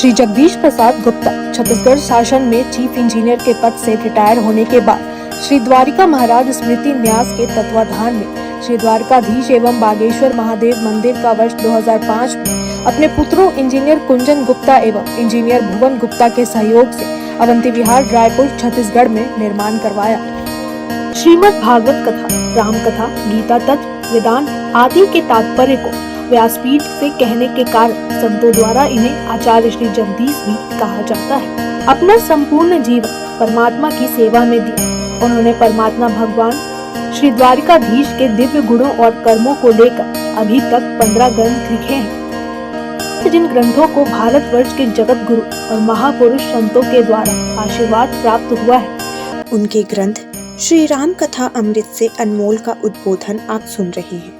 श्री जगदीश प्रसाद गुप्ता छत्तीसगढ़ शासन में chief engineer के पद से रिटायर होने के बाद श्री द्वारिका महाराज स्मृति न्यास के तत्वाधान में श्री द्वारकाधीश एवं बागेश्वर महादेव मंदिर का वर्ष 2005 में अपने पुत्रों इंजीनियर कुंजन गुप्ता एवं इंजीनियर भुवन गुप्ता के सहयोग से अवंती विहार रायपुर छत्तीसगढ़ में निर्माण करवाया। श्रीमद् भागवत कथा, राम कथा, गीता तत्व, वेदांत आदि के तात्पर्य को व्यासपीठ से कहने के कारण संतों द्वारा इन्हें आचार्य श्री जगदीश भी कहा जाता है। अपना संपूर्ण जीवन परमात्मा की सेवा में दिया। उन्होंने परमात्मा भगवान श्री द्वारिकाधीश के दिव्य गुणों और कर्मों को लेकर अभी तक 15 ग्रंथ लिखे हैं, जिन ग्रंथों को भारतवर्ष के जगत गुरु और महापुरुष संतों के द्वारा आशीर्वाद प्राप्त हुआ है। उनके ग्रंथ श्री राम कथा अमृत से अनमोल का उद्बोधन आप सुन रहे हैं।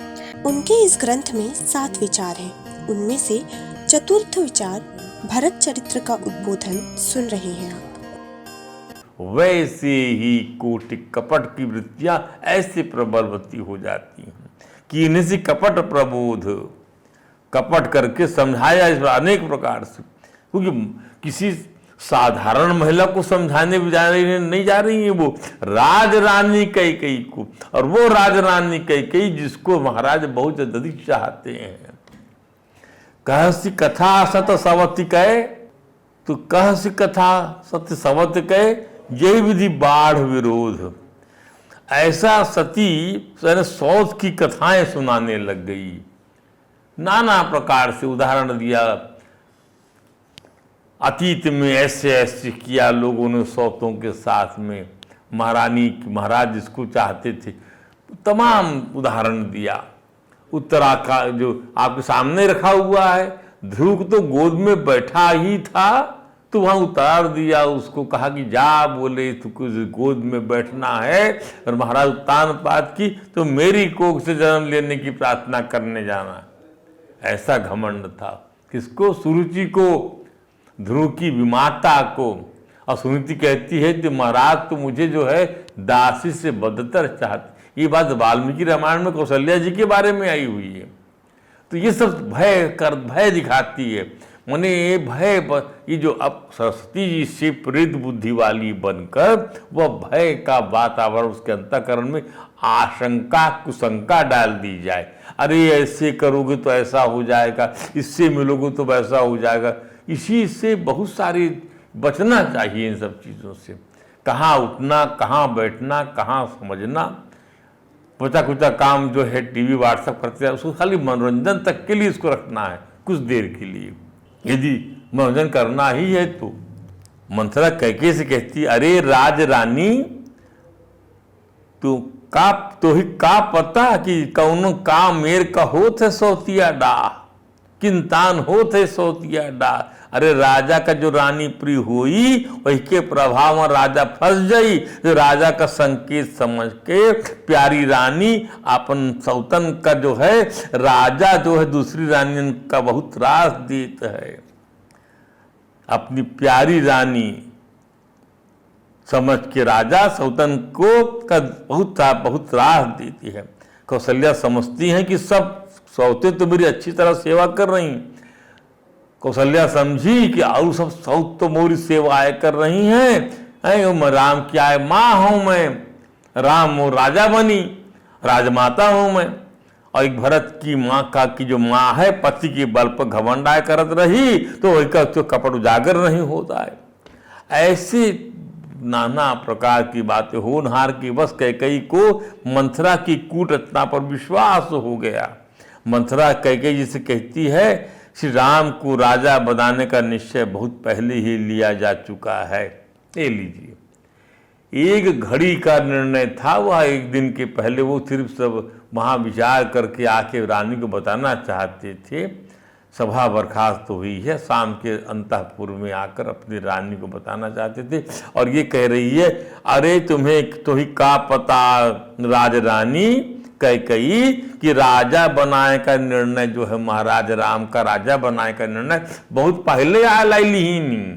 उनके इस ग्रंथ में 7 विचार हैं। उनमें से चतुर्थ विचार भरत चरित्र का उद्बोधन सुन रहे हैं आप। वैसे ही कोटि कपट की वृत्तियां ऐसे प्रबलवती हो जाती हैं कि इन्हें से कपट प्रबोध, कपट करके समझाया इस अनेक प्रकार से, क्योंकि किसी साधारण महिला को समझाने नहीं जा रही है, वो राज रानी कैकेयी को, और वो राज रानी कैकेयी जिसको महाराज बहुत अधिक चाहते हैं। कहसी कथा सत सवति कहे, तो कहसी कथा सत्य सवति कहे, यही विधि बाढ़ विरोध। ऐसा सती सौत की कथाएं सुनाने लग गई, नाना प्रकार से उदाहरण दिया। अतीत में ऐसे ऐसे किया लोगों ने सौतों के साथ में, महाराज जिसको चाहते थे, तमाम उदाहरण दिया। उत्तरा का जो आपके सामने रखा हुआ है, ध्रुव तो गोद में बैठा ही था, तो वहां उतार दिया उसको, कहा कि जा, बोले तो कुछ गोद में बैठना है, और महाराज उत्तान पात की तो मेरी कोख से जन्म लेने की प्रार्थना करने जाना। ऐसा घमंड था किसको? सुरुचि को, ध्रुव की विमाता को। और सुनीति कहती है कि महाराज तो मुझे जो है दासी से बदतर चाहती। ये बात वाल्मीकि रामायण में कौशल्या जी के बारे में आई हुई है। तो ये सब भय दिखाती है। मैंने ये भय, ये जो अब सरस्वती जी से प्रेत बुद्धि वाली बनकर वह भय का वातावरण उसके अंतःकरण में आशंका कुशंका डाल दी जाए। अरे ऐसे करोगे तो ऐसा हो जाएगा, इससे मिलोगे तो वैसा हो जाएगा। इसी से बहुत सारी बचना चाहिए, इन सब चीज़ों से। कहाँ उठना, कहाँ बैठना, कहाँ समझना। बचा कुचा काम जो है टीवी व्हाट्सएप करते हैं, उसको खाली मनोरंजन तक के लिए इसको रखना है, कुछ देर के लिए। यदि मनोरंजन करना ही है तो मंथरा कैके से कहती, अरे राज रानी तो ही का पता कि कौनो का मेर का होत है सौतिया डा, किंतान होत है सौतिया डा। अरे राजा का जो रानी प्रिय हुई, वही के प्रभाव में राजा फंस जाई। तो राजा का संकेत समझ के प्यारी रानी अपन सौतन का जो है, राजा जो है दूसरी रानी का बहुत त्रास देता है। अपनी प्यारी रानी समझ के राजा सौतन को का बहुत त्रास देती है। कौशल्या समझती हैं कि सब सौतें तो मेरी अच्छी तरह सेवा कर रही। कौशल्या समझी कि और सब सौत तो मोरी सेवाएं कर रही हैं। मैं राम की आए माँ हूं, मैं राम वो राजा बनी, राजमाता हूं मैं। और एक भरत की माँ का की जो माँ है, पति के बल पर घमंडाए करत रही, तो वही का तो कपट उजागर नहीं होता है। ऐसी नाना प्रकार की बातें होनहार की बस कैकेयी को मंथरा की कूटरचना पर विश्वास हो गया। मंथरा कैकेयी जी से कहती है, श्री राम को राजा बनाने का निश्चय बहुत पहले ही लिया जा चुका है। ले लीजिए, एक घड़ी का निर्णय था, वह एक दिन के पहले वो सिर्फ सब महाविचार करके आके रानी को बताना चाहते थे। सभा बर्खास्त हुई है, शाम के अंतःपुर में आकर अपनी रानी को बताना चाहते थे, और ये कह रही है, अरे तुम्हें तो ही का पता राज रानी कैकेयी कि राजा बनाए का निर्णय जो है, महाराज राम का राजा बनाए का निर्णय बहुत पहले आया ही नहीं।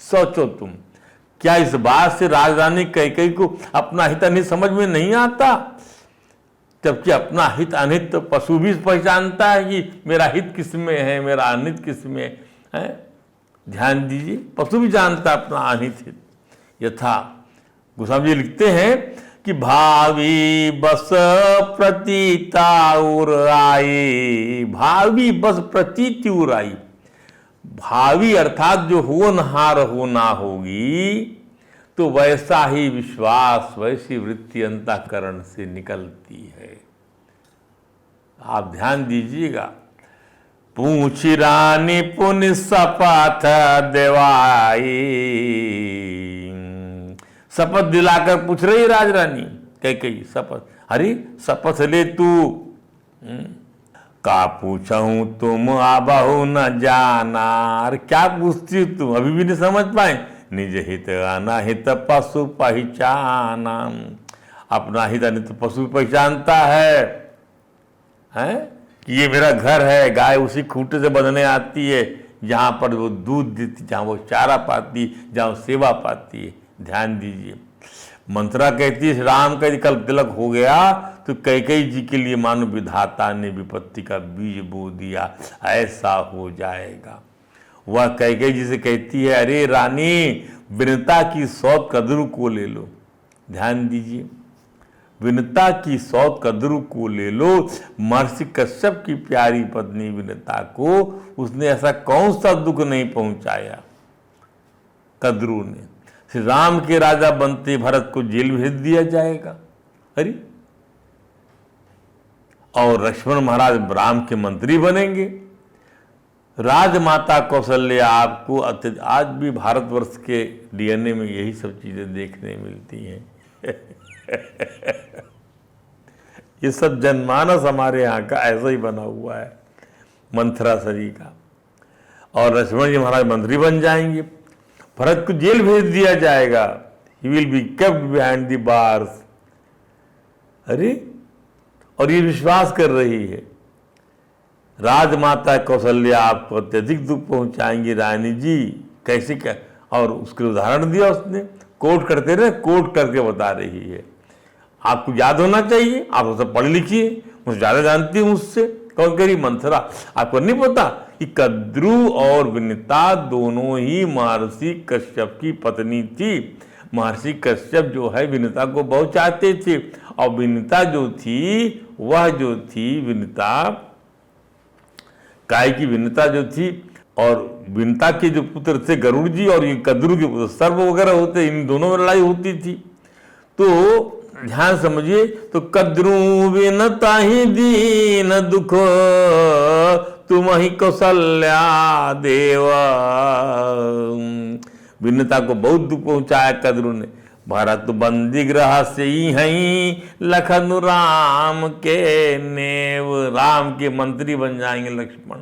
सोचो तुम, क्या इस बात से राजरानी कैकेयी को अपना हित अनित समझ में नहीं आता? जबकि अपना हित अनित तो पशु भी पहचानता है कि मेरा हित किस में है, मेरा अनित किस में है। ध्यान दीजिए, पशु भी जानता अपना अनिहित। यथा गोस्वामी जी लिखते हैं कि भावी बस प्रतीता उर आई, भावी बस प्रतीति उर आई। भावी अर्थात जो होनहार होना होगी, तो वैसा ही विश्वास, वैसी वृत्ति अंतःकरण से निकलती है। आप ध्यान दीजिएगा। पूछी रानी पुनि शपथ देवाई, शपथ दिलाकर पूछ रही राजरानी कैकेयी शपथ, अरे शपथ ले तू। का पूछूं तुम आबहु न जाना, अरे क्या पूछती तुम, अभी भी नहीं समझ पाए। निज हित अनाहित पशु पहचाना, अपना हित अनित पशु पहचानता है कि ये मेरा घर है, गाय उसी खूंटे से बंधने आती है जहाँ पर वो दूध देती, जहाँ वो चारा पाती, जहाँ वो सेवा पाती है। ध्यान दीजिए, मंत्रा कहती है राम का कल तिलक हो गया तो कैकेयी जी के लिए मानो विधाता ने विपत्ति का बीज बो दिया, ऐसा हो जाएगा। वह कैकेयी जी से कहती है, अरे रानी विनता की सौत कद्रू को ले लो। ध्यान दीजिए, विनता की सौत कद्रू को ले लो। महर्षि कश्यप की प्यारी पत्नी विनता को उसने ऐसा कौन सा दुख नहीं पहुंचाया कद्रू ने। श्री राम के राजा बनते भरत को जेल भेज दिया जाएगा, अरे, और लक्ष्मण महाराज राम के मंत्री बनेंगे। राजमाता कौशल्या आपको आज भी भारतवर्ष के डीएनए में यही सब चीजें देखने मिलती हैं। ये सब जनमानस हमारे यहाँ का ऐसा ही बना हुआ है, मंथरा सरी का। और लक्ष्मण जी महाराज मंत्री बन जाएंगे, भरत को जेल भेज दिया जाएगा, he will be kept behind the bars. अरे, और ये विश्वास कर रही है राजमाता कौशल्या आपको अत्यधिक दुख पहुंचाएंगी रानी जी, कैसे क्या। और उसके उदाहरण दिया उसने, कोट करते रहे, कोट करके बता रही है। आपको याद होना चाहिए, आप उसे पढ़ लिखिए, मुझे ज्यादा जानती हूँ उससे। कौन कह रही? मंथरा। आपको नहीं पता कि कद्रू और विनिता दोनों ही महर्षि कश्यप की पत्नी थी। महर्षि कश्यप जो है विनिता को बहुत चाहते थे, और विनिता जो थी वह जो थी विनिता, काय की विनिता जो थी, और विनिता के जो पुत्र थे गरुड़ जी, और ये कद्रू के पुत्र सर्व वगैरह होते, इन दोनों में लड़ाई होती थी। तो ध्यान समझिए, तो कद्रू विनता ही दीन दुख, तुम ही कौशल्या देवा। विनता को बहुत दुख पहुंचाया कद्रू ने। भरत बंदी ग्रह से ही हैं लखन राम के नेव, राम के मंत्री बन जाएंगे लक्ष्मण,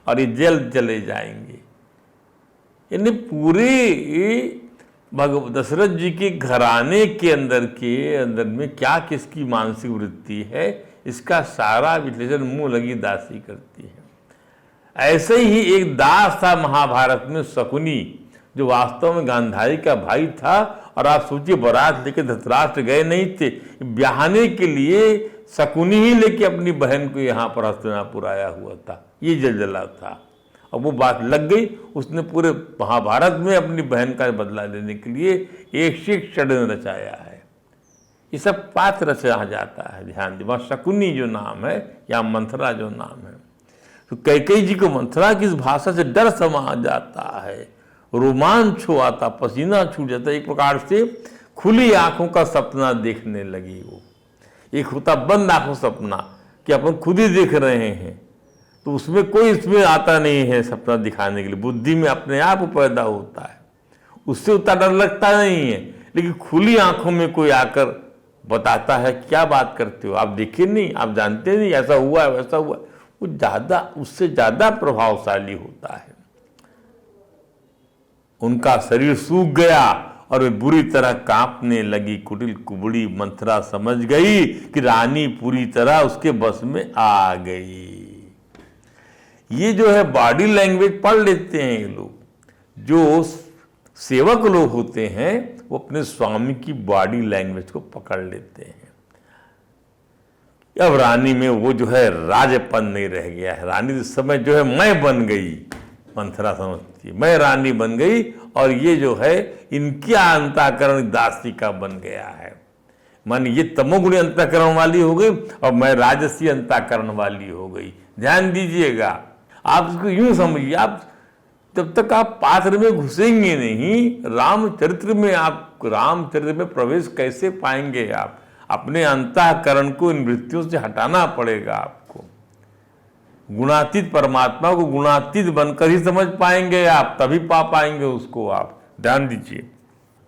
और ये जेल चले जाएंगे। यानी पूरी दशरथ जी के घराने के अंदर में क्या किसकी मानसिक वृत्ति है, इसका सारा विश्लेषण मुंह लगी दासी करती है। ऐसे ही एक दास था महाभारत में, शकुनी, जो वास्तव में गांधारी का भाई था। और आप सोचिए, बारात लेके धृतराष्ट्र गए नहीं थे, ब्याहने के लिए शकुनी ही लेके अपनी बहन को यहाँ पर हस्तिनापुर आया हुआ था। ये जलजला था, और वो बात लग गई। उसने पूरे महाभारत में अपनी बहन का बदला लेने के लिए एक से एक षड्यंत्र रचाया है। ये सब पात्र रचा जाता है। ध्यान दीजिए, वहाँ शकुनी जो नाम है या मंथरा जो नाम है, तो कैकेयी जी को मंथरा की इस भाषा से डर समा जाता है, रोमांच हो आता, पसीना छूट जाता। एक प्रकार से खुली आंखों का सपना देखने लगी वो। एक होता बंद आंखों सपना कि अपन खुद ही देख रहे हैं, तो उसमें कोई इसमें आता नहीं है सपना दिखाने के लिए, बुद्धि में अपने आप पैदा होता है, उससे उतना डर लगता नहीं है। लेकिन खुली आंखों में कोई आकर बताता है, क्या बात करते हो, आप देखे नहीं, आप जानते नहीं, ऐसा हुआ है वैसा हुआ है, वो ज्यादा, उससे ज्यादा प्रभावशाली होता है। उनका शरीर सूख गया और वे बुरी तरह कांपने लगी। कुटिल कुबड़ी मंथरा समझ गई कि रानी पूरी तरह उसके बस में आ गई। ये जो है बॉडी लैंग्वेज पढ़ लेते हैं ये लोग, जो सेवक लोग होते हैं वो अपने स्वामी की बॉडी लैंग्वेज को पकड़ लेते हैं। अब रानी में वो जो है राजपन नहीं रह गया है, रानी इस समय जो है मैं बन गई। मंथरा समझती है मैं रानी बन गई और ये जो है इनकी अंतःकरण दासी का बन गया है। मान ये तमोगुणी अंतःकरण वाली हो गई और मैं राजसी अंतःकरण वाली हो गई। ध्यान दीजिएगा, आप इसको यूं समझिए, आप जब तक आप पात्र में घुसेंगे नहीं, रामचरित्र में प्रवेश कैसे पाएंगे आप? अपने अंतःकरण को इन वृत्तियों से हटाना पड़ेगा आपको। गुणातीत परमात्मा को गुणातीत बनकर ही समझ पाएंगे आप, तभी पा पाएंगे उसको आप। ध्यान दीजिए,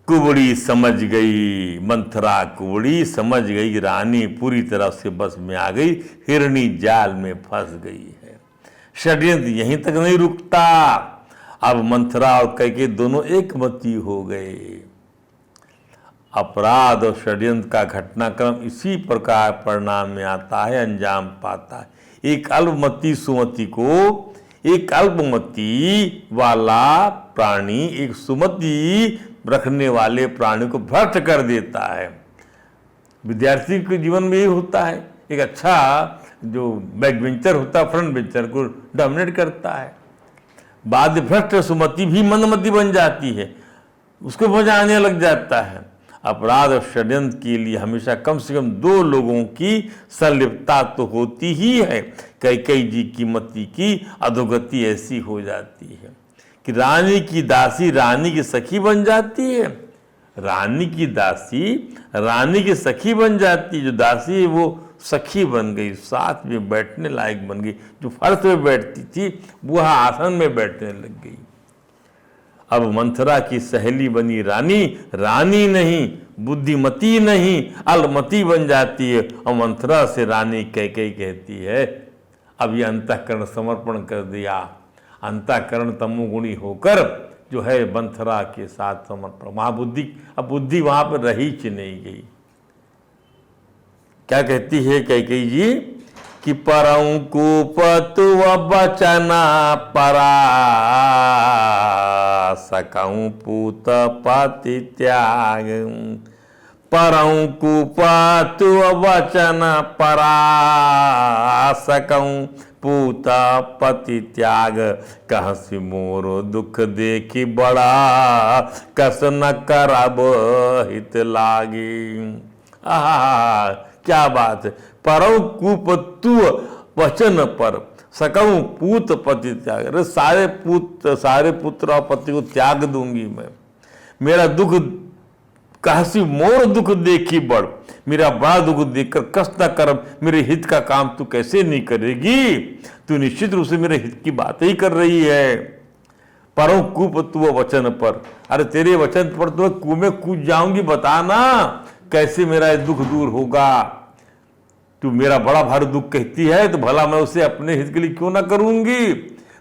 कुबड़ी समझ गई, मंथरा कुबड़ी समझ गई, रानी पूरी तरह से बस में आ गई, हिरणी जाल में फंस गई है। षड्यंत्र यहीं तक नहीं रुकता, अब मंथरा और कैकेयी दोनों एकमती हो गए। अपराध और षड्यंत्र का घटनाक्रम इसी प्रकार परिणाम में आता है, अंजाम पाता है। एक अल्पमती सुमति को, एक अल्पमती वाला प्राणी एक सुमति रखने वाले प्राणी को भ्रष्ट कर देता है। विद्यार्थी के जीवन में ये होता है, एक अच्छा जो बैक बेंचर होता है फ्रंट बेंचर को डोमिनेट करता है। बाद भ्रष्ट सुमति भी मंदमती बन जाती है, उसको मजा आने लग जाता है। अपराध और षड्यंत्र के लिए हमेशा कम से कम दो लोगों की संलिप्तता तो होती ही है। कैकेयी जी की मति की अधोगति ऐसी हो जाती है कि रानी की दासी रानी की सखी बन जाती है। रानी की दासी रानी की सखी बन जाती है। जो दासी है वो सखी बन गई, साथ में बैठने लायक बन गई। जो फर्श में बैठती थी वह आसन में बैठने लग गई। अब मंथरा की सहेली बनी रानी, रानी नहीं, बुद्धिमती नहीं, अलमती बन जाती है। और मंथरा से रानी कैकेयी कहती है, अब ये अंतःकरण समर्पण कर दिया। अंतःकरण तमोगुणी होकर जो है मंथरा के साथ समर्पण। वहां बुद्धि, अब बुद्धि वहां पर रही च नहीं गई। क्या कहती है कैकेयी जी कि परं कूपतु वचना परा सकऊं पूत पति त्याग। परं कूपतु वचन परा सकऊं पूत पति त्याग। कहसी मोर दुख देखी बड़ा कस न करब हित लागी। आहा, क्या बात है। परौ कुपतु वचन पर सकऊं पूत पति त्याग। अरे सारे पुत्र और पति को त्याग दूंगी मैं। मेरा दुख कहसी मोर दुख देखी बड़, मेरा बड़ा दुख देखकर कस न करब। मेरे हित का काम तू कैसे नहीं करेगी? तू निश्चित रूप से मेरे हित की बात ही कर रही है। परौ कुपतु वचन पर, अरे तेरे वचन पर तो कुएं में कूद जाऊंगी, बताना कैसे मेरा दुख दूर होगा। तू मेरा बड़ा भारी दुख कहती है तो भला मैं उसे अपने हित के लिए क्यों ना करूंगी?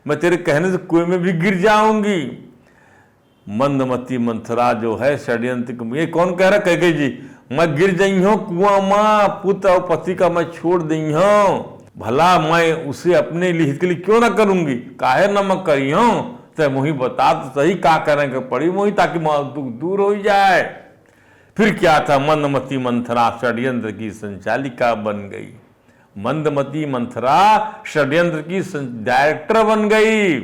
मैं तेरे कहने से कुएं में भी गिर जाऊंगी। मंदमती मंथरा जो है षड्यंत्र, ये कौन कह रहा? कैकेयी जी, मैं गिर जाई हूं कुआं मां, पुत्र और पति का मैं छोड़ दी हूं, भला मैं उसे अपने लिए हित के लिए क्यों ना करूंगी? काहे न मैं करी हूं? तो मुही बता तो सही का करेंगे पड़ी मुही, ताकि दुख दूर हो जाए। फिर क्या था? मंदमती मंथरा षड्यंत्र की संचालिका बन गई। मंदमती मंथरा षड्यंत्र की डायरेक्टर बन गई,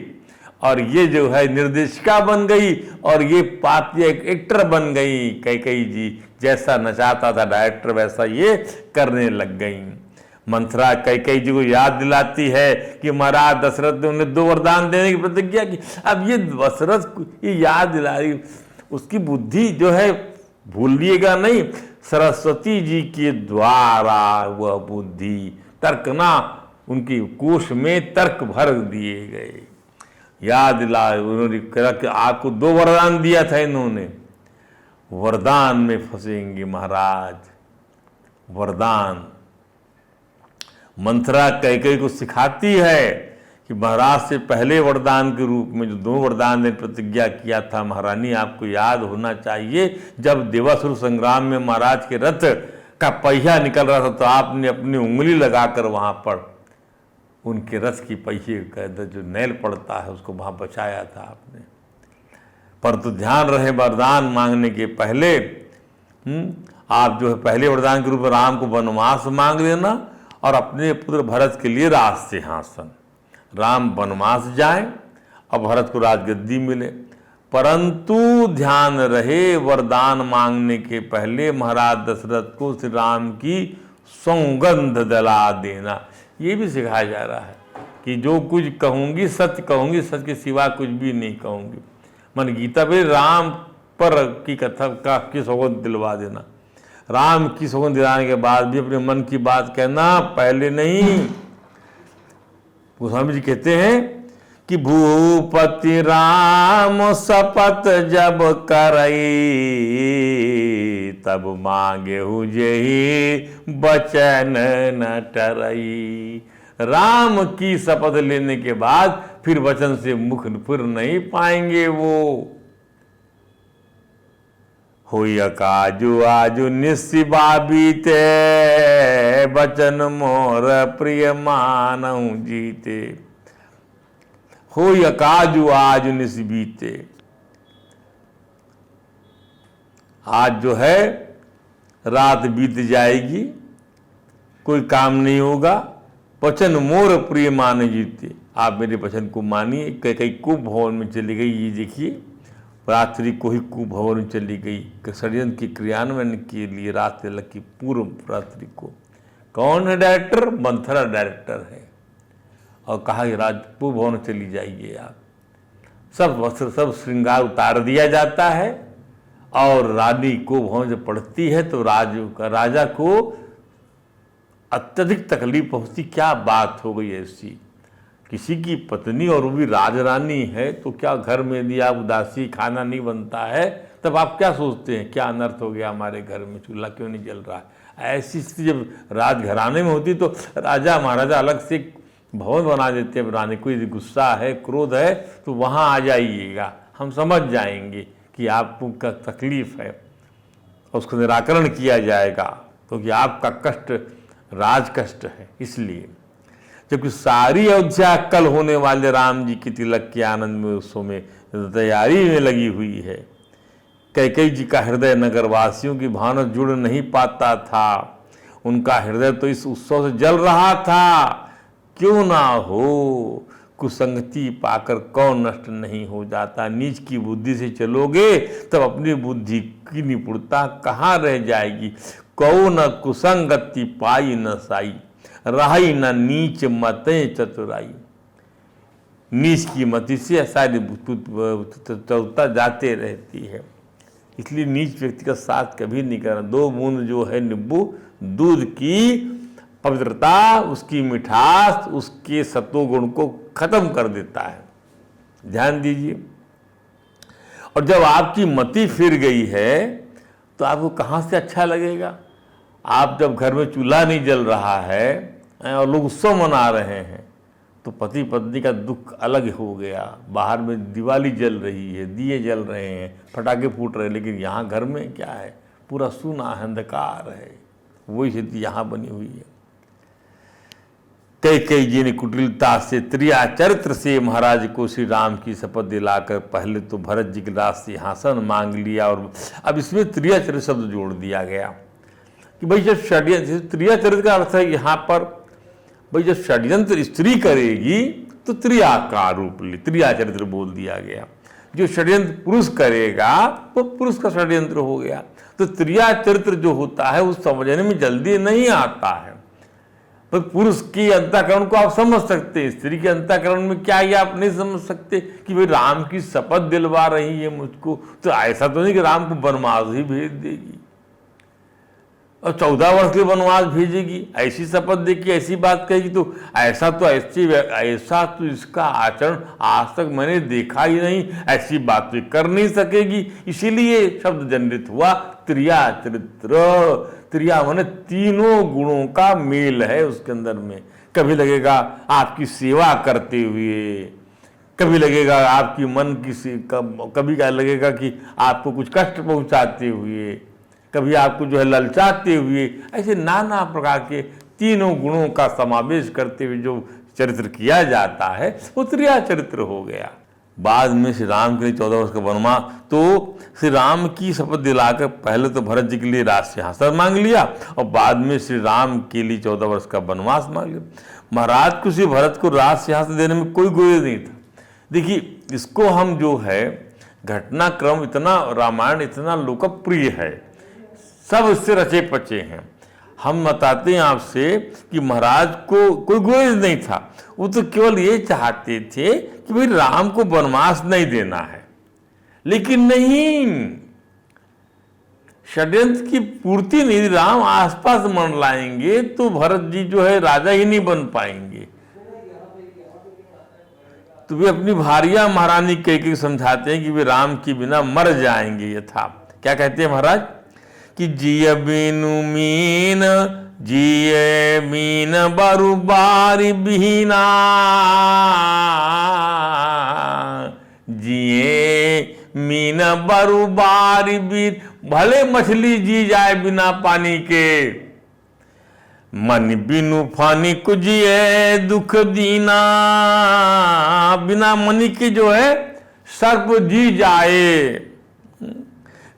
और ये जो है निर्देशिका बन गई, और ये पात्र एक्टर बन गई। कैकेयी जी जैसा नचाता था डायरेक्टर वैसा ये करने लग गई। मंथरा कैकेयी जी को याद दिलाती है कि महाराज दशरथ ने उन्हें 2 वरदान देने की प्रतिज्ञा की। अब ये दशरथ ये याद दिला रही, उसकी बुद्धि जो है भूलिएगा नहीं, सरस्वती जी के द्वारा वह बुद्धि तर्कना उनकी कोश में तर्क भर दिए गए। याद दिला, उन्होंने कहा कि आपको 2 वरदान दिया था इन्होंने, वरदान में फंसेंगे महाराज। वरदान मंथरा कैकेयी को सिखाती है कि महाराज से पहले वरदान के रूप में जो 2 वरदान ने प्रतिज्ञा किया था, महारानी आपको याद होना चाहिए, जब देवासुर संग्राम में महाराज के रथ का पहिया निकल रहा था तो आपने अपनी उंगली लगाकर वहां पर उनके रथ की पहिए का जो नैल पड़ता है उसको वहां बचाया था आपने। परंतु ध्यान रहे, वरदान मांगने के पहले आप जो है पहले वरदान के रूप में राम को वनवास मांग लेना, और अपने पुत्र भरत के लिए राज सिंहासन। राम वनवास जाए और भरत को राजगद्दी मिले। परंतु ध्यान रहे, वरदान मांगने के पहले महाराज दशरथ को श्री राम की सौगंध दिला देना। ये भी सिखाया जा रहा है कि जो कुछ कहूँगी सत्य कहूँगी, सत्य के सिवा कुछ भी नहीं कहूँगी। मन गीता पे राम पर की कथा की सौगंध दिलवा देना। राम की सौगंध दिलाने के बाद भी अपने मन की बात कहना, पहले नहीं। गोस्वामी जी कहते हैं कि भूपति राम शपथ जब करई, तब मांगे जेहि बचन न टरई। राम की शपथ लेने के बाद फिर वचन से मुख फिर नहीं पाएंगे वो। होय काजू आजू निस्सिबा बीते, बचन मोर प्रिय मानहु जीते। होय काजू आज निस बीते। आज जो है रात बीत जाएगी, कोई काम नहीं होगा। वचन मोर प्रिय मान जीते, आप मेरे वचन को मानिए। कई कुभवन में चली गई, ये देखिए रात्रि को ही कुभवन में चली गई षड्यंत्र के क्रियान्वयन के लिए। रात तिलक की पूर्व रात्रि को कौन है डायरेक्टर? मंथरा डायरेक्टर है। और कहा कि राजपूत भवन चली जाइए आप। सब वस्त्र सब श्रृंगार उतार दिया जाता है और रानी को भवन जब पढ़ती है तो राजा को अत्यधिक तकलीफ पहुंचती। क्या बात हो गई ऐसी, किसी की पत्नी और वो भी राजरानी है, तो क्या घर में यदि आप उदासी खाना नहीं बनता है तब आप क्या सोचते हैं, क्या अनर्थ हो गया हमारे घर में, चूल्हा क्यों नहीं जल रहा है। ऐसी स्थिति जब राजघराने में होती तो राजा महाराजा अलग से भवन बना देते हैं। बनाने कोई गुस्सा है, क्रोध है तो वहाँ आ जाइएगा, हम समझ जाएंगे कि आपको का तकलीफ है और उसको निराकरण किया जाएगा, क्योंकि आपका कष्ट राज कष्ट है। इसलिए जबकि सारी अयोध्या कल होने वाले राम जी की तिलक के आनंद में उत्सव में तैयारी में लगी हुई है। कैकेयी जी का हृदय नगरवासियों की भावना जुड़ नहीं पाता था। उनका हृदय तो इस उत्सव से जल रहा था। क्यों ना हो, कुसंगति पाकर कौन नष्ट नहीं हो जाता। नीच की बुद्धि से चलोगे तब अपनी बुद्धि की निपुणता कहाँ रह जाएगी। कौ न कुसंगति पाई न साई, रही न नीच मतें चतुराई। नीच की मति से सारी चतुरता जाते रहती है। इसलिए नीच व्यक्ति का साथ कभी नहीं करना। 2 बूंद जो है नींबू दूध की पवित्रता, उसकी मिठास, उसके सत्वगुण को खत्म कर देता है। ध्यान दीजिए। और जब आपकी मति फिर गई है तो आपको कहाँ से अच्छा लगेगा। आप जब घर में चूल्हा नहीं जल रहा है और लोग उत्सव मना रहे हैं तो पति पत्नी का दुख अलग हो गया। बाहर में दिवाली जल रही है, दिए जल रहे हैं, पटाखे फूट रहे हैं, लेकिन यहाँ घर में क्या है, पूरा सूना अंधकार है। वही स्थिति यहाँ बनी हुई है। कैकेयी जी ने कुटिलता से, त्रिया चरित्र से महाराज को श्री राम की शपथ दिलाकर पहले तो भरत जी के राज सिंहासन मांग लिया और अब इसमें त्रिया चरित्र शब्द जोड़ दिया गया कि भाई जब षड्यंत्र, त्रिया चरित्र का अर्थ है यहाँ पर भाई जब षड्यंत्र स्त्री करेगी तो त्रिया का रूप ले, त्रिया चरित्र बोल दिया गया। जो षड्यंत्र पुरुष करेगा वो पुरुष का षड्यंत्र हो गया। तो त्रिया चरित्र जो होता है उस समझने में जल्दी नहीं आता है। पर पुरुष की अंतःकरण को आप समझ सकते हैं, स्त्री के अंतःकरण में क्या ये आप नहीं समझ सकते कि भाई राम की शपथ दिलवा रही है मुझको। तो ऐसा तो नहीं कि राम को वनवास ही भेज देगी और 14 वर्ष के वनवास भेजेगी, ऐसी शपथ देगी, ऐसी बात कहेगी। तो ऐसा तो इसका आचरण आज तक मैंने देखा ही नहीं, ऐसी बात तो कर नहीं सकेगी। इसीलिए शब्द जनरित हुआ त्रिया चरित्र। त्रिया माने तीनों गुणों का मेल है उसके अंदर में। कभी लगेगा आपकी सेवा करते हुए, कभी लगेगा आपकी मन की, कभी क्या लगेगा कि आपको कुछ कष्ट पहुंचाते हुए, कभी आपको जो है ललचाते हुए। ऐसे नाना प्रकार के तीनों गुणों का समावेश करते हुए जो चरित्र किया जाता है वो त्रिया चरित्र हो गया। बाद में श्री राम के लिए 14 वर्ष का वनवास, तो श्री राम की शपथ दिलाकर पहले तो भरत जी के लिए राज सिंहासन मांग लिया और बाद में श्री राम के लिए 14 वर्ष का वनवास मांग लिया। महाराज को श्री भरत को राज सिंहासन देने में कोई गुरेज नहीं था। देखिए इसको हम जो है घटनाक्रम इतना, रामायण इतना लोकप्रिय है, सब इससे रचे पचे हैं। हम बताते हैं आपसे कि महाराज को कोई गुरेज नहीं था, वो तो केवल ये चाहते थे कि भाई राम को वनवास नहीं देना है, लेकिन नहीं, षड्यंत्र की पूर्ति नहीं, राम आसपास मंडलाएंगे तो भरत जी जो है राजा ही नहीं बन पाएंगे। तो वे अपनी भारिया महारानी कैकेयी समझाते हैं कि वे राम के बिना मर जाएंगे। ये था, क्या कहते हैं महाराज कि जिय बिनु मीन, जिय मीन बरुबारी बिहीना, जिए मीन बरुबारी बीन, भले मछली जी जाए बिना पानी के, मन बिनु फानी कुजिए दुख दीना, बिना मनी के जो है सर्प जी जाए,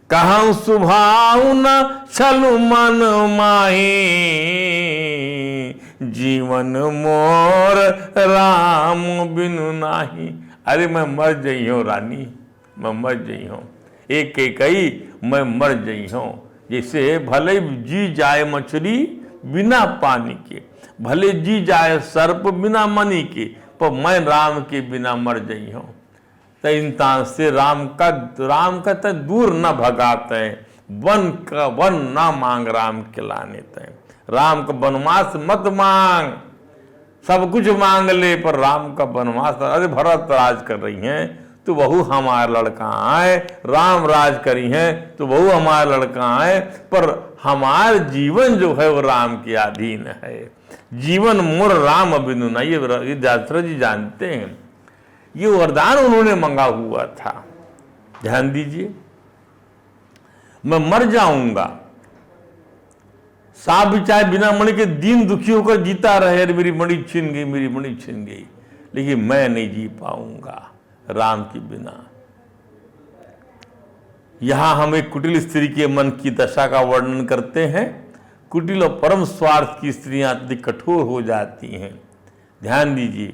कहूँ सुभाऊ न छलु मन माही, जीवन मोर राम बिनु नाही। अरे मैं मर जई हूँ रानी, मैं मर जई हूँ, एक कैकेयी मैं मर जई हूँ। जैसे भले जी जाए मछली बिना पानी के, भले जी जाए सर्प बिना मनी के, पर मैं राम के बिना मर जई हूँ। तो इंसान से राम का तय दूर न भगाते, वन का वन ना मांग राम के लाने तय। राम का वनवास मत मांग, सब कुछ मांग ले पर राम का वनवास। अरे भरत राज कर रही हैं तो बहू हमारा लड़का आए, राम राज करी हैं तो बहू हमारा लड़का आए, पर हमारा जीवन जो है वो राम के अधीन है। जीवन मोर राम बिनु ना, ये दशरथ जी जानते हैं, ये वरदान उन्होंने मांगा हुआ था। ध्यान दीजिए, मैं मर जाऊंगा, सांप भी चाहे बिना मणि के दीन दुखी होकर जीता रहे, अरे मेरी मणि छिन गई, मेरी मणि छिन गई, लेकिन मैं नहीं जी पाऊंगा राम के बिना। यहां हम एक कुटिल स्त्री के मन की दशा का वर्णन करते हैं। कुटिल और परम स्वार्थ की स्त्रियां अत्यधिक कठोर हो जाती हैं। ध्यान दीजिए,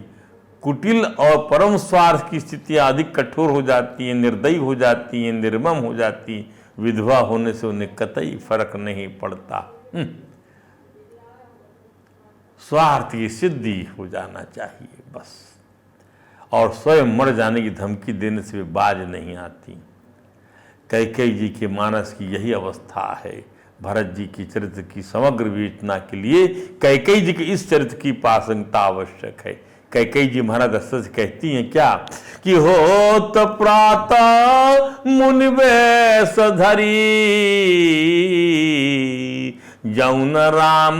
कुटिल और परम स्वार्थ की स्थितियां अधिक कठोर हो जाती हैं, निर्दयी हो जाती हैं, निर्मम हो जाती हैं। विधवा होने से उन्हें कतई फर्क नहीं पड़ता। स्वार्थ की सिद्धि हो जाना चाहिए बस, और स्वयं मर जाने की धमकी देने से वे बाज नहीं आती। कैकेयी जी के मानस की यही अवस्था है। भरत जी की चरित्र की समग्र विवेचना के लिए कैकेयी जी के इस चरित्र की प्रासंगिकता आवश्यक है। कैकेयी जी महाराज दशरथ से कहती हैं क्या कि होत प्रातः मुनि वेश धरी, जौन राम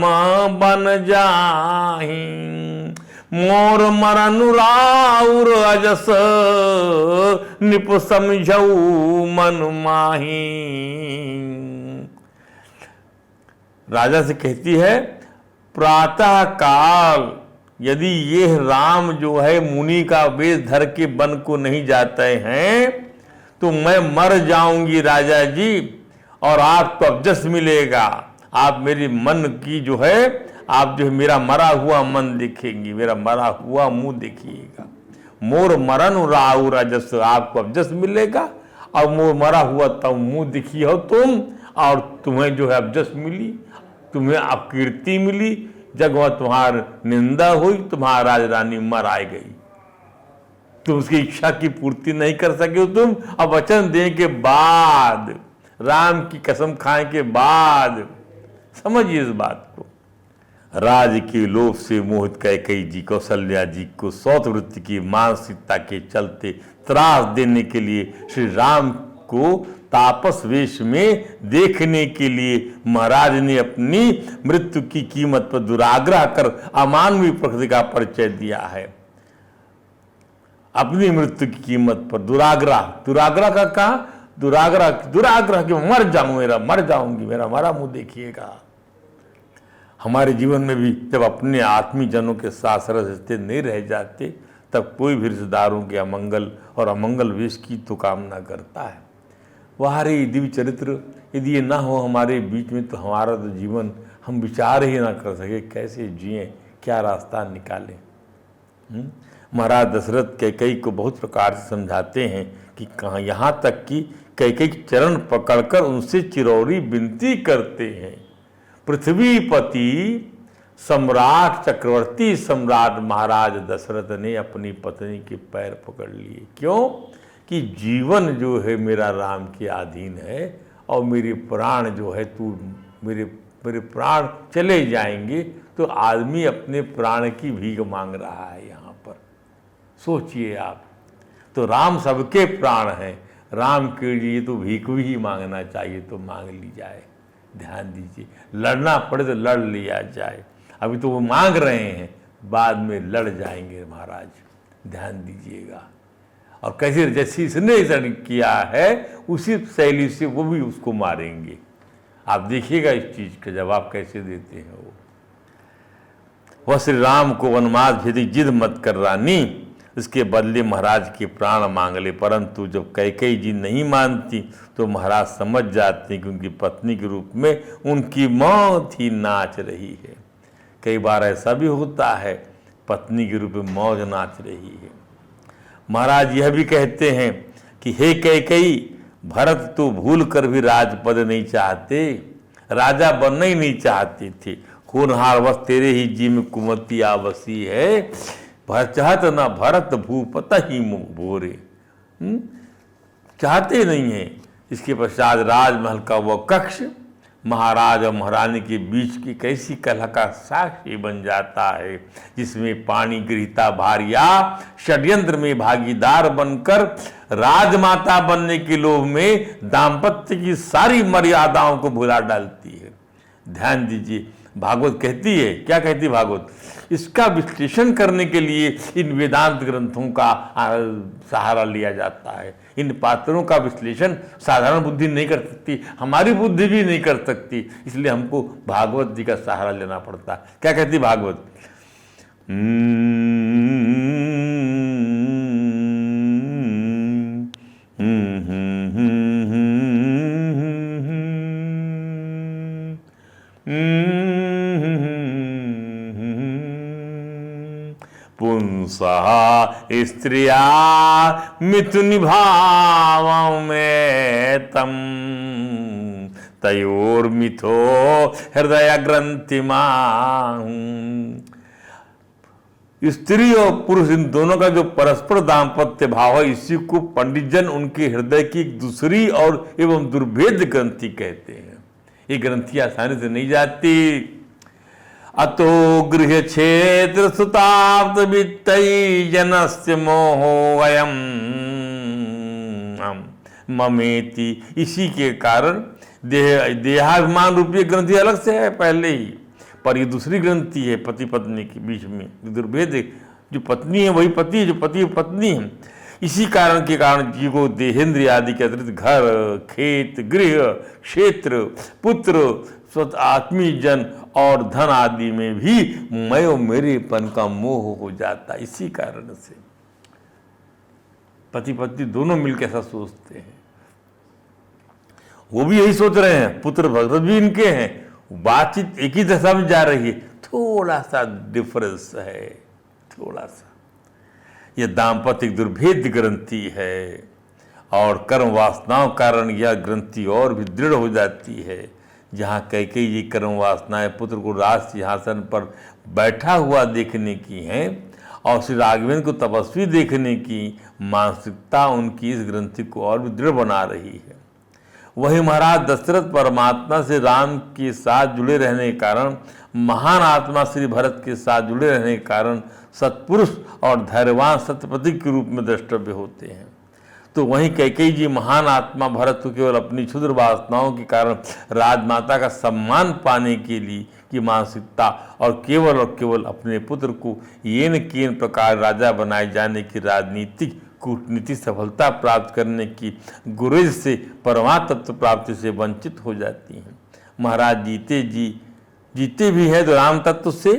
बन जाहि, मोर मरनु राउर अजस, निप समझऊ मन माही। राजा से कहती है, प्रातः काल यदि ये राम जो है मुनि का वेश धर के वन को नहीं जाते हैं तो मैं मर जाऊंगी राजा जी, और आपको अबजस मिलेगा। आप मेरी मन की जो है, आप जो है मेरा मरा हुआ मन देखेंगी, मेरा मरा हुआ मुंह देखिएगा। मोर मरन राउर अजस, आपको अबजस मिलेगा, और मोर मरा हुआ तब मुंह दिखी हो तुम, और तुम्हें जो है अबजस मिली, तुम्हें अपकीर्ति मिली, जगह तुम्हार निंदा हुई, तुम्हारा राजरानी मर आई गई, तुम उसकी इच्छा की पूर्ति नहीं कर सके हो तुम, अब वचन देने के बाद, राम की कसम खाने के बाद। समझिए इस बात को। राज के लोभ से मोहित कैकेयी जी कौशल्या जी को सौत वृत्ति की मानसिकता के चलते त्रास देने के लिए श्री राम को तापस वेश में देखने के लिए महाराज ने अपनी मृत्यु की कीमत पर दुराग्रह कर अमानवीय प्रकृति का परिचय दिया है। अपनी मृत्यु की कीमत पर दुराग्रह, दुराग्रह का कहा, दुराग्रह कि मर जाऊंगी, मेरा मरा मुंह देखिएगा। हमारे जीवन में भी जब अपने आत्मीय जनों के साथ सरस रिश्ते नहीं रह जाते, तब कोई भी रिश्तेदारों के अमंगल और अमंगल वेश की तो कामना करता है। हमारे दिव्य चरित्र यदि ये ना हो हमारे बीच में, तो हमारा तो जीवन हम विचार ही ना कर सके कैसे जिएं, क्या रास्ता निकालें। महाराज दशरथ कैकेयी को बहुत प्रकार से समझाते हैं कि कहाँ, यहाँ तक कि कैकेयी चरण पकड़कर उनसे चिरौरी विनती करते हैं। पृथ्वीपति सम्राट चक्रवर्ती सम्राट महाराज दशरथ ने अपनी पत्नी के पैर पकड़ लिए। क्यों? कि जीवन जो है मेरा राम के अधीन है और मेरे प्राण जो है तू मेरे प्राण चले जाएंगे तो आदमी अपने प्राण की भीख मांग रहा है यहाँ पर। सोचिए आप, तो राम सबके प्राण हैं, राम के लिए तो भीख भी मांगना चाहिए तो मांग ली जाए। ध्यान दीजिए, लड़ना पड़े तो लड़ लिया जाए। अभी तो वो मांग रहे हैं, बाद में लड़ जाएंगे महाराज, ध्यान दीजिएगा। और कैसे जैसे इसने किया है उसी शैली से वो भी उसको मारेंगे। आप देखिएगा इस चीज का जवाब कैसे देते हैं वो। वह श्री राम को वनवास भेजी, जिद मत कर रानी, इसके बदले महाराज के प्राण मांग ले। परंतु जब कैकेयी जी नहीं मानती तो महाराज समझ जाते हैं कि उनकी पत्नी के रूप में उनकी मौत ही नाच रही है। कई बार ऐसा भी होता है, पत्नी के रूप में मौत नाच रही है। महाराज यह भी कहते हैं कि हे कैकेयी, भरत तो भूल कर भी राजपद नहीं चाहते, राजा बनना ही नहीं चाहते थे। होनहार बस तेरे ही जी में कुमति आवसी है, चाहत न भरत भूपत ही मुख भोरे। चाहते नहीं है। इसके पश्चात राजमहल का वह कक्ष महाराज और महारानी के बीच की कैसी कलह का साक्षी बन जाता है, जिसमें पानी गृहीता भार्या षड्यंत्र में भागीदार बनकर राजमाता बनने के लोभ में दाम्पत्य की सारी मर्यादाओं को भुला डालती है। ध्यान दीजिए, भागवत कहती है, क्या कहती है भागवत? इसका विश्लेषण करने के लिए इन वेदांत ग्रंथों का सहारा लिया जाता है। इन पात्रों का विश्लेषण साधारण बुद्धि नहीं कर सकती, हमारी बुद्धि भी नहीं कर सकती, इसलिए हमको भागवत जी का सहारा लेना पड़ता है। क्या कहती भागवत? पुंसः स्त्रिया मिथुनि भाव में तम तयोर्मिथो हृदय ग्रंथिमा। स्त्री और पुरुष इन दोनों का जो परस्पर दाम्पत्य भाव है, इसी को पंडित जन उनके हृदय की दूसरी और एवं दुर्भेद ग्रंथि कहते हैं। ये ग्रंथि आसानी से नहीं जाती। अतो गृह क्षेत्र सुताप्त वित्तई जनस्य मोहो वयम ममेति। इसी के कारण देहाभिमान रूपी ग्रंथि अलग से है पहले ही, पर ये दूसरी ग्रंथि है पति पत्नी के बीच में दुर्भेद। जो पत्नी है वही पति है, जो पति पत्नी है। इसी कारण के कारण जीव को देहेंद्रिय आदि के अतिरिक्त घर, खेत, गृह, क्षेत्र, पुत्र, स्वतः आत्मीय जन और धन आदि में भी मैं और मेरेपन का मोह हो जाता। इसी कारण से पति पत्नी दोनों मिलकर ऐसा सोचते हैं। वो भी यही सोच रहे हैं, पुत्र भगवत भी इनके हैं, बातचीत एक ही दिशा में जा रही है, थोड़ा सा डिफरेंस है, थोड़ा सा। यह दाम्पत्य दुर्भेद ग्रंथि है और कर्म वासनाओं कारण यह ग्रंथि और भी दृढ़ हो जाती है। जहाँ कैकेयी जी कर्म वासनाएं पुत्र को राज सिंहासन पर बैठा हुआ देखने की हैं और श्री राघवेंद्र को तपस्वी देखने की मानसिकता उनकी इस ग्रंथि को और भी दृढ़ बना रही है। वही महाराज दशरथ परमात्मा से राम के साथ जुड़े रहने के कारण, महान आत्मा श्री भरत के साथ जुड़े रहने के कारण सत्पुरुष और धैर्यवान सत्यपति के रूप में द्रष्टव्य होते हैं। तो वहीं कैकेयी जी महान आत्मा भरत को केवल अपनी क्षुद्र वासनाओं के कारण राजमाता का सम्मान पाने के लिए की मानसिकता और केवल अपने पुत्र को येन केन प्रकार राजा बनाए जाने की राजनीतिक कूटनीति सफलता प्राप्त करने की गुरेज से परमात्म तत्व प्राप्ति से वंचित हो जाती हैं। महाराज जीते भी हैं तो राम तत्व से,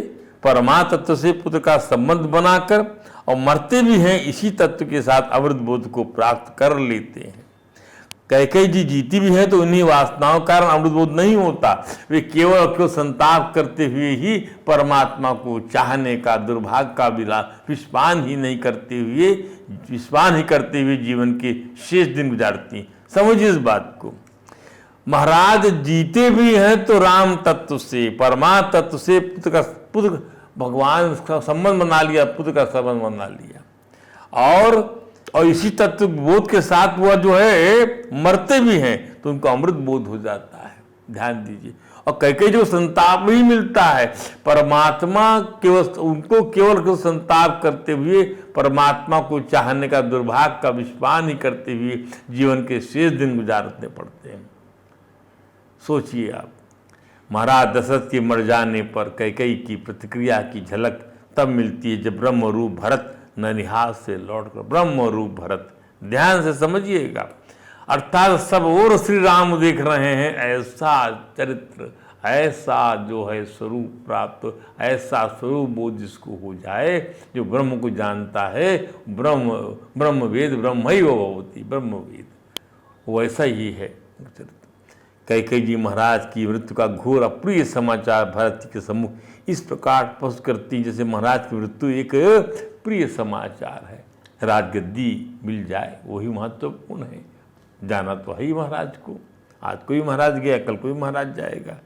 परमात्म तत्व से पुत्र का संबंध बनाकर, और मरते भी हैं इसी तत्व के साथ अमृत बोध को प्राप्त कर लेते हैं। कैकेयी जी जीती भी है तो उन्हीं वासनाओं के कारण अमृत बोध नहीं होता। वे केवल और केवल संताप करते हुए ही परमात्मा को चाहने का दुर्भाग्य का विस्पान ही करते हुए जीवन के शेष दिन गुजारती। समझिए इस बात को। महाराज जीते भी हैं तो राम तत्व से, परमात्मा तत्व से पुत्र भगवान का संबंध बना लिया, पुत्र का संबंध बना लिया। और इसी तत्व बोध के साथ वह जो है मरते भी हैं तो उनको अमृत बोध हो जाता है। ध्यान दीजिए। और कई जो संताप ही मिलता है, परमात्मा केवल संताप करते हुए परमात्मा को चाहने का दुर्भाग्य का विस्पान ही करते हुए जीवन के शेष दिन गुजारने पड़ते हैं। सोचिए आप, महाराज दशरथ के मर जाने पर कैकेयी की प्रतिक्रिया की झलक तब मिलती है जब ब्रह्म रूप भरत ननिहाल से लौटकर, ब्रह्म रूप भरत, ध्यान से समझिएगा, अर्थात सब और श्री राम देख रहे हैं, ऐसा चरित्र, ऐसा जो है स्वरूप प्राप्त, ऐसा स्वरूप बोध जिसको हो जाए, जो ब्रह्म को जानता है, ब्रह्म वेद ब्रह्म ही वो भवति, ब्रह्म वेद, वैसा ही है चरित्र। कैकेयी जी महाराज की मृत्यु का घोर अप्रिय समाचार भरत के सम्मुख इस प्रकार प्रस्तुत करती जैसे महाराज की मृत्यु एक प्रिय समाचार है। राजगद्दी मिल जाए वही महत्वपूर्ण है। जाना तो है ही महाराज को, आज कोई महाराज गया, कल कोई महाराज जाएगा।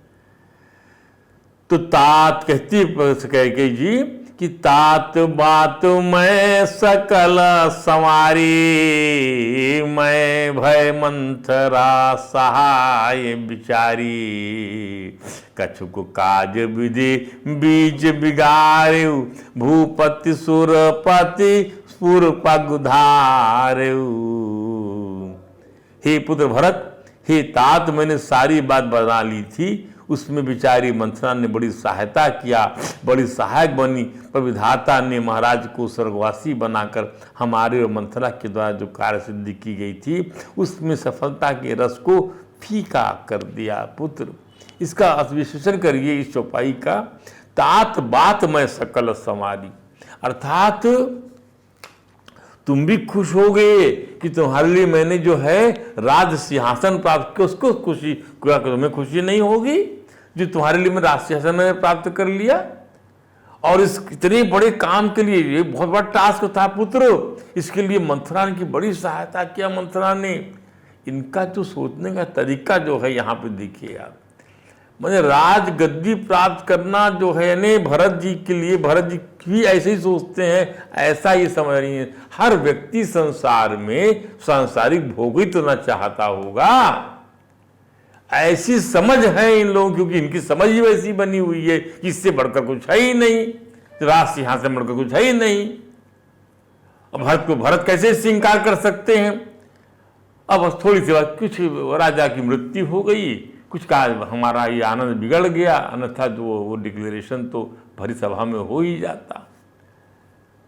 तो तात कहती कैकेयी जी कि तात बात मैं सकल संवारी, मैं भय मंथरा सहाय बिचारी, कछुक काज विधि बीज बिगारेउ, भूपति सुरपति पुरपगुधारेउ। हे पुत्र भरत, हे तात, मैंने सारी बात बना ली थी, उसमें बेचारी मंथरा ने बड़ी सहायता किया, बड़ी सहायक बनी, पर विधाता ने महाराज को स्वर्गवासी बनाकर हमारे और मंथरा के द्वारा जो कार्य सिद्धि की गई थी उसमें सफलता के रस को फीका कर दिया। पुत्र, इसका विश्लेषण करिए इस चौपाई का। तात बात मैं सकल संवारी, अर्थात तुम भी खुश हो गए कि तुम्हारे लिए मैंने जो है राज सिंहासन प्राप्त किया, उसको खुशी, क्या तुम्हें खुशी नहीं होगी जो तुम्हारे लिए मैं राज सिंहासन मैंने प्राप्त कर लिया? और इस इतने बड़े काम के लिए, ये बहुत बड़ा टास्क था पुत्र, इसके लिए मंथरा की बड़ी सहायता किया। मंथरा ने, इनका जो सोचने का तरीका जो है यहाँ पे देखिए आप, मैंने राज गद्दी प्राप्त करना जो है ने भरत जी के लिए, भरत जी भी ऐसे ही सोचते हैं, ऐसा ही समझ रही है। हर व्यक्ति संसार में सांसारिक भोग ही तो ना चाहता होगा, ऐसी समझ है इन लोगों, क्योंकि इनकी समझ ही वैसी बनी हुई है कि इससे बढ़कर कुछ है ही नहीं, राज सिंहासन बढ़कर कुछ है ही नहीं। अब भरत को भरत कैसे स्वीकार कर सकते हैं? अब थोड़ी सी बात, कुछ राजा की मृत्यु हो गई, कुछ का हमारा ये आनंद बिगड़ गया, अन्यथा जो वो डिक्लेरेशन तो भरी सभा में हो ही जाता,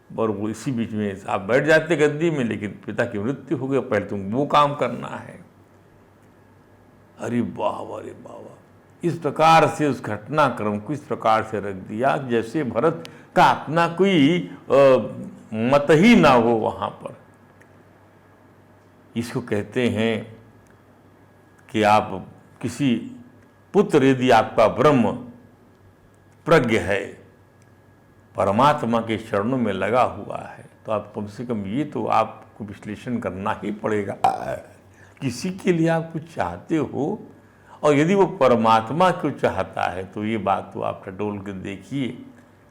और वो इसी बीच में आप बैठ जाते गद्दी में, लेकिन पिता की मृत्यु हो गई, पहले तुम वो काम करना है। अरे वाह, अरे वाह, इस प्रकार से उस घटनाक्रम को इस प्रकार से रख दिया जैसे भरत का अपना कोई मत ही ना हो वहाँ पर। इसको कहते हैं कि आप किसी पुत्र, यदि आपका ब्रह्म प्रज्ञ है, परमात्मा के चरणों में लगा हुआ है, तो आप कम से कम ये तो आपको विश्लेषण करना ही पड़ेगा। किसी के लिए आप कुछ चाहते हो और यदि वो परमात्मा को चाहता है तो ये बात तो आप टटोल के देखिए,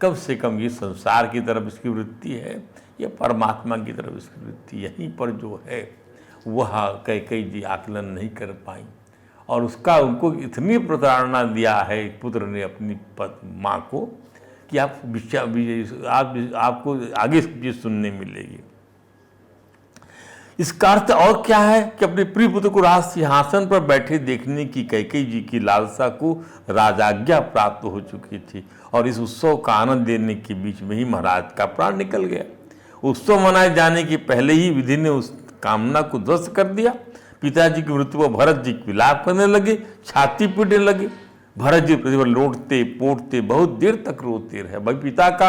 कम से कम ये संसार की तरफ इसकी वृत्ति है या परमात्मा की तरफ इसकी वृत्ति, यहीं पर जो है वह कैकेयी जी आकलन नहीं कर पाई, और उसका उनको इतनी प्रताड़ना दिया है पुत्र ने अपनी माँ को कि आपको आगे चीज सुनने मिलेगी। इसका अर्थ और क्या है कि अपने प्रिय पुत्र को राज सिंहासन पर बैठे देखने की कैकेयी जी की लालसा को राजाज्ञा प्राप्त हो चुकी थी, और इस उत्सव का आनंद लेने के बीच में ही महाराज का प्राण निकल गया। उत्सव मनाए जाने के पहले ही विधि ने उस कामना को ध्वस्त कर दिया। पिताजी की मृत्यु पर भरत जी विलाप करने लगे, छाती पीटने लगे। भरत जी प्रतिभा लौटते पोटते बहुत देर तक रोते रहे। भाई पिता का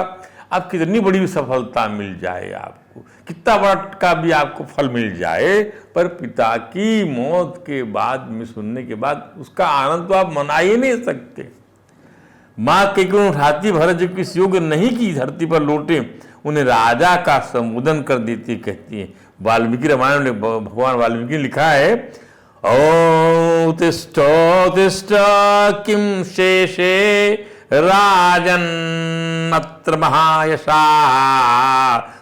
आप कितनी बड़ी भी सफलता मिल जाए, आपको कितना बड़ा का भी आपको फल मिल जाए, पर पिता की मौत के बाद में सुनने के बाद उसका आनंद तो आप मना ही नहीं सकते। माँ केकन उठाती भरत जो किस योग्य नहीं की धरती पर लौटे, उन्हें राजा का संबोधन कर देती, कहती है। वाल्मीकि रामायण में भगवान वाल्मीकि ने लिखा है, ओ तिष्ठ तिष्ठ किम शेषे राजन अत्र महायशा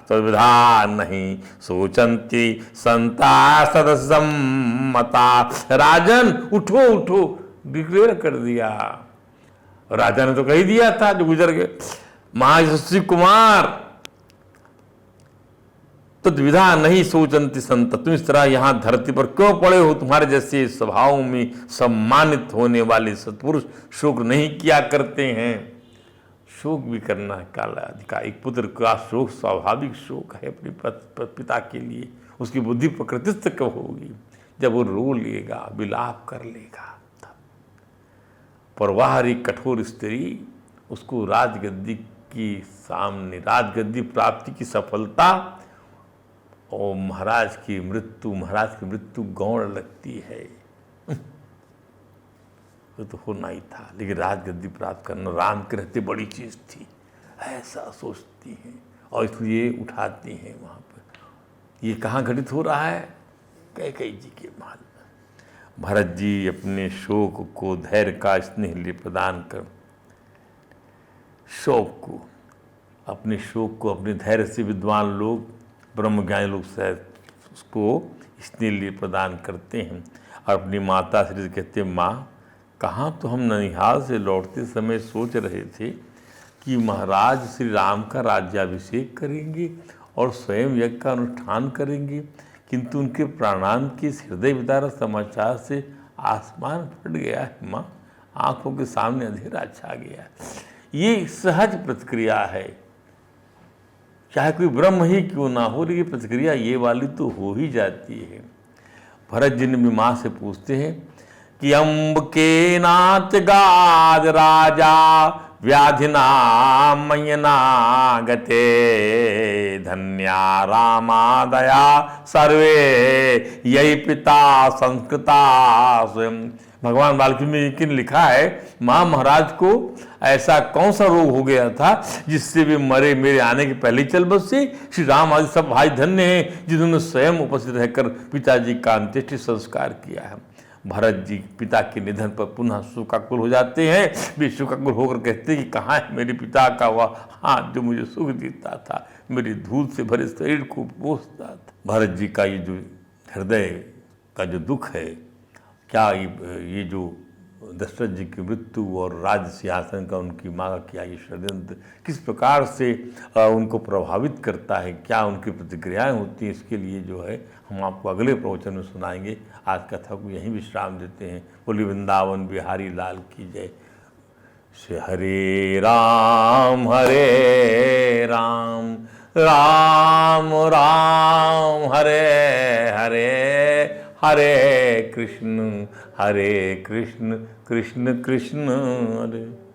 तद्विधा नहीं सोचंती संता सदसम्मता। राजन उठो उठो, डिक्लेयर कर दिया। राजा ने तो कह दिया था जो गुजर गए, महायशस्वी कुमार, तो द्विधा नहीं सोचंती संत, तुम इस तरह यहां धरती पर क्यों पड़े हो? तुम्हारे जैसे स्वभाव में सम्मानित होने वाले सत्पुरुष शोक नहीं किया करते हैं। शोक भी करना काला अधिकार, एक पुत्र का शोक स्वाभाविक शोक है अपने पिता के लिए। उसकी बुद्धि प्रकृतिस्थ कब होगी? जब वो रो लेगा, विलाप कर लेगा। पर वह एक कठोर स्त्री उसको राजगद्दी की सामने, राजगद्दी प्राप्ति की सफलता और महाराज की मृत्यु गौण लगती है। वो तो होना ही था, लेकिन राजगद्दी प्राप्त करना राम के रहते बड़ी चीज थी, ऐसा सोचती हैं और इसलिए उठाती हैं वहाँ पर। ये कहाँ घटित हो रहा है? कैकेयी जी के महल में। भरत जी अपने शोक को धैर्य का स्नेह लिए प्रदान कर, अपने शोक को अपने धैर्य से विद्वान लोग, ब्रह्मज्ञानी लोग शायद उसको स्नेह लिए प्रदान करते हैं। और अपनी माता श्री कहते हैं, माँ कहाँ तो हम ननिहाल से लौटते समय सोच रहे थे कि महाराज श्री राम का राज्याभिषेक करेंगे और स्वयं यज्ञ का अनुष्ठान करेंगे, किंतु उनके प्राणांत के हृदय विदारक समाचार से आसमान फट गया है माँ, आंखों के सामने अंधेरा छा गया है। ये सहज प्रतिक्रिया है, चाहे कोई ब्रह्म ही क्यों ना हो, लेकिन प्रतिक्रिया ये वाली तो हो ही जाती है। भरत जी ने भी माँ से पूछते हैं कि अम्ब के नाथ गाद राजा व्याधिना मयना गते धन्या रामादया सर्वे यही पिता संस्कृता स्वयं। भगवान वाल्मीकि ने लिखा है, माँ महाराज को ऐसा कौन सा रोग हो गया था जिससे वे मरे मेरे आने के पहले ही चल बसे। श्री राम आदि सब भाई धन्य हैं जिन्होंने स्वयं उपस्थित रहकर पिताजी का अंत्येष्टि संस्कार किया है। भरत जी पिता के निधन पर पुनः शोकाकुल हो जाते हैं। वे शोकाकुल होकर कहते हैं कि कहाँ है मेरे पिता का वह हाथ जो मुझे सुख देता था, मेरी धूल से भरे शरीर को पोंछता था। भरत जी का ये जो हृदय का जो दुख है, क्या ये जो दशरथ जी की मृत्यु और राज्य सिंहासन का उनकी माँ का क्या ये षड्यंत्र किस प्रकार से उनको प्रभावित करता है, क्या उनकी प्रतिक्रियाएं होती हैं, इसके लिए जो है हम आपको अगले प्रवचन में सुनाएंगे। आज कथा को यहीं विश्राम देते हैं। बोली वृंदावन बिहारी लाल की जय। श्री हरे राम राम राम हरे हरे, हरे कृष्ण कृष्ण कृष्ण हरे।